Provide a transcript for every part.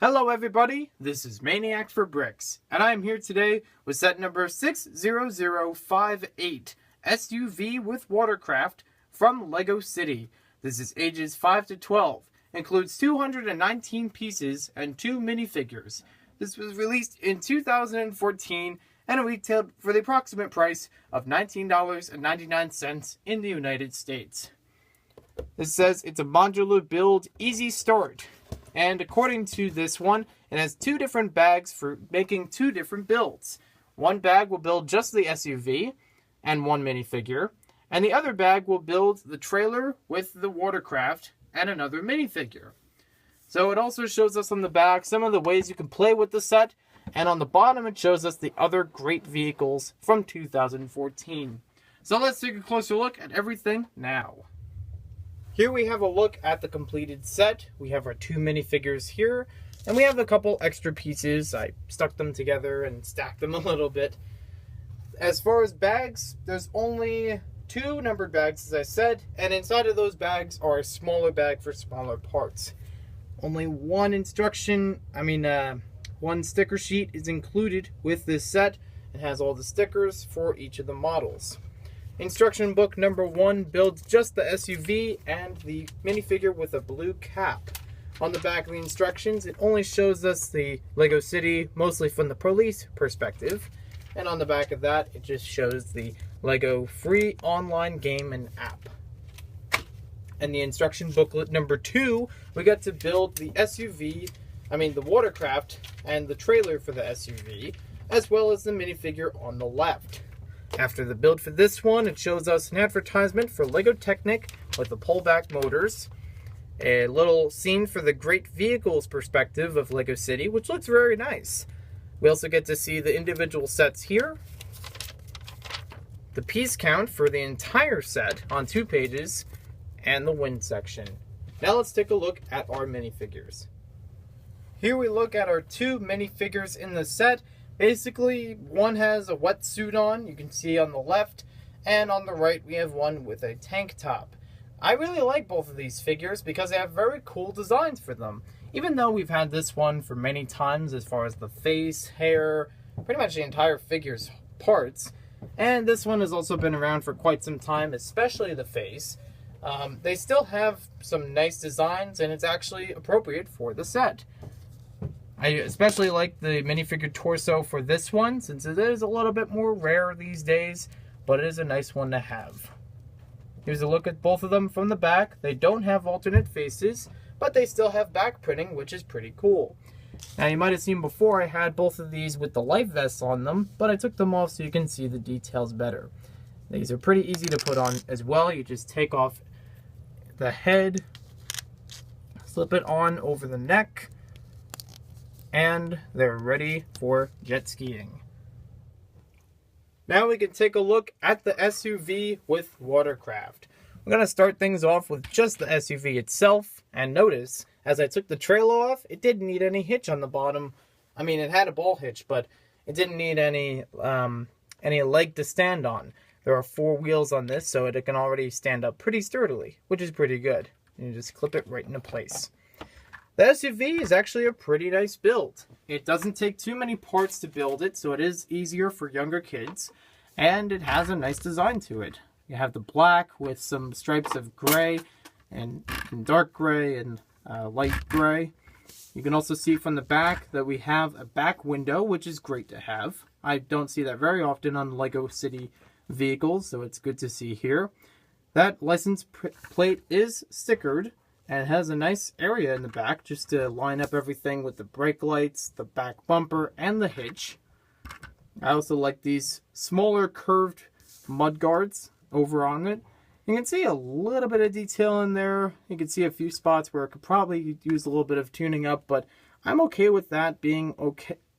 Hello everybody, this is Maniac for Bricks, and I am here today with set number 60058, SUV with Watercraft from LEGO City. This is ages 5 to 12, includes 219 pieces and 2 minifigures. This was released in 2014 and retailed for the approximate price of $19.99 in the United States. This says it's a modular build, easy start. And according to this one, it has 2 different bags for making 2 different builds. One bag will build just the SUV and 1 minifigure, and the other bag will build the trailer with the Watercraft and another minifigure. So it also shows us on the back some of the ways you can play with the set, and on the bottom it shows us the other great vehicles from 2014. So let's take a closer look at everything now. Here we have a look at the completed set. We have our 2 minifigures here, and we have a couple extra pieces. I stuck them together and stacked them a little bit. As far as bags, there's only 2 numbered bags, as I said, and inside of those bags are a smaller bag for smaller parts. Only one sticker sheet is included with this set. It has all the stickers for each of the models. Instruction book number 1 builds just the SUV and the minifigure with a blue cap. On the back of the instructions, it only shows us the LEGO City, mostly from the police perspective. And on the back of that, it just shows the LEGO free online game and app. And the instruction booklet number 2, we got to build the the Watercraft and the trailer for the SUV, as well as the minifigure on the left. After the build for this one, it shows us an advertisement for LEGO Technic with the pullback motors, a little scene for the great vehicles perspective of LEGO City, which looks very nice. We also get to see the individual sets here, the piece count for the entire set on 2 pages, and the wind section. Now let's take a look at our minifigures. Here we look at our 2 minifigures in the set. Basically, one has a wetsuit on, you can see on the left, and on the right we have one with a tank top. I really like both of these figures because they have very cool designs for them. Even though we've had this one for many times as far as the face, hair, pretty much the entire figure's parts. And this one has also been around for quite some time, especially the face. They still have some nice designs, and it's actually appropriate for the set. I especially like the minifigure torso for this one, since it is a little bit more rare these days, but it is a nice one to have. Here's a look at both of them from the back. They don't have alternate faces, but they still have back printing, which is pretty cool. Now you might have seen before I had both of these with the life vests on them, but I took them off so you can see the details better. These are pretty easy to put on as well. You just take off the head, slip it on over the neck, and they're ready for jet skiing. Now we can take a look at the SUV with Watercraft. We're going to start things off with just the SUV itself, and notice, as I took the trailer off, it didn't need any hitch on the bottom. I mean, it had a ball hitch, but it didn't need any leg to stand on. There are 4 wheels on this, so it can already stand up pretty sturdily, which is pretty good. You just clip it right into place. The SUV is actually a pretty nice build. It doesn't take too many parts to build it, so it is easier for younger kids, and it has a nice design to it. You have the black with some stripes of gray and dark gray and light gray. You can also see from the back that we have a back window, which is great to have. I don't see that very often on LEGO City vehicles, so it's good to see here. That license plate is stickered, and it has a nice area in the back just to line up everything with the brake lights, the back bumper, and the hitch. I also like these smaller curved mud guards over on it. You can see a little bit of detail in there. You can see a few spots where it could probably use a little bit of tuning up, but I'm okay with that being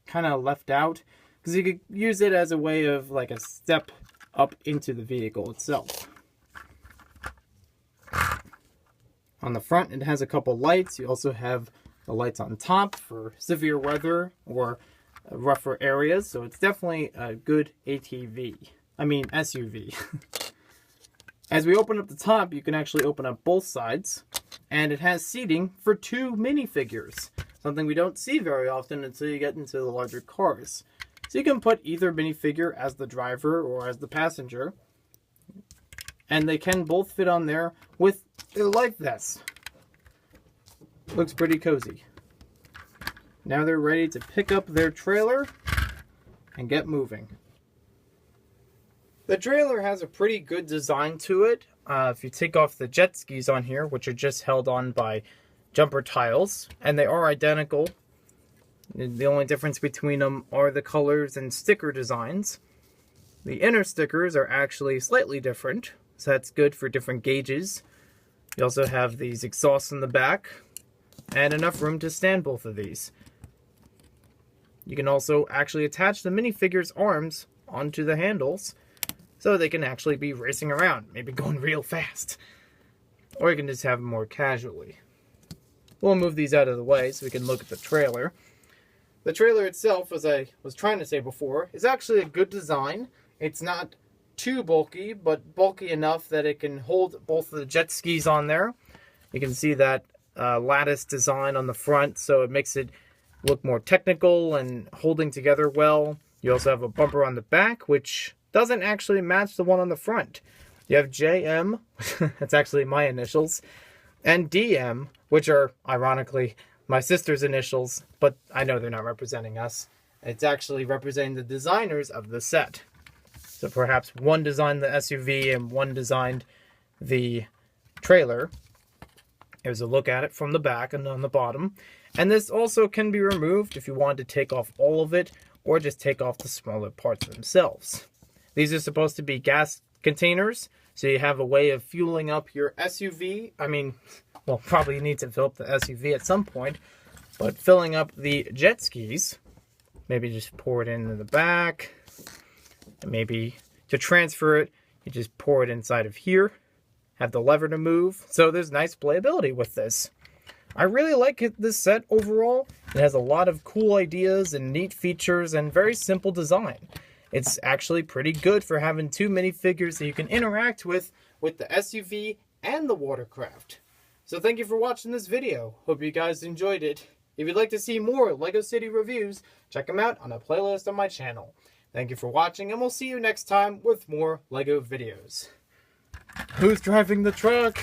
kind of left out, because you could use it as a way of like a step up into the vehicle itself. On the front, it has a couple lights. You also have the lights on top for severe weather or rougher areas. So it's definitely a good SUV. As we open up the top, you can actually open up both sides. And it has seating for 2 minifigures. something we don't see very often until you get into the larger cars. So you can put either minifigure as the driver or as the passenger, and they can both fit on there with their life vests. Looks pretty cozy. Now they're ready to pick up their trailer and get moving. The trailer has a pretty good design to it. If you take off the jet skis on here, which are just held on by jumper tiles, and they are identical. The only difference between them are the colors and sticker designs. The inner stickers are actually slightly different, so that's good for different gauges. You also have these exhausts in the back, and enough room to stand both of these. You can also actually attach the minifigure's arms onto the handles, so they can actually be racing around, maybe going real fast. Or you can just have them more casually. We'll move these out of the way so we can look at the trailer. The trailer itself, as I was trying to say before, is actually a good design. It's not too bulky, but bulky enough that it can hold both of the jet skis on there. You can see that lattice design on the front, so it makes it look more technical and holding together well. You also have a bumper on the back, which doesn't actually match the one on the front. You have JM, that's actually my initials, and DM, which are, ironically, my sister's initials, but I know they're not representing us. It's actually representing the designers of the set. So perhaps one designed the SUV and one designed the trailer. Here's a look at it from the back and on the bottom. And this also can be removed if you want to take off all of it, or just take off the smaller parts themselves. These are supposed to be gas containers, so you have a way of fueling up your SUV. I mean, well, probably you need to fill up the SUV at some point, but filling up the jet skis, maybe just pour it into the back, and maybe to transfer it, you just pour it inside of here, have the lever to move, so there's nice playability with this. I really like this set overall. It has a lot of cool ideas and neat features and very simple design. It's actually pretty good for having two minifigures that you can interact with the SUV and the Watercraft. So thank you for watching this video. Hope you guys enjoyed it. If you'd like to see more LEGO City reviews, check them out on a playlist on my channel. Thank you for watching, and we'll see you next time with more LEGO videos. Who's driving the truck?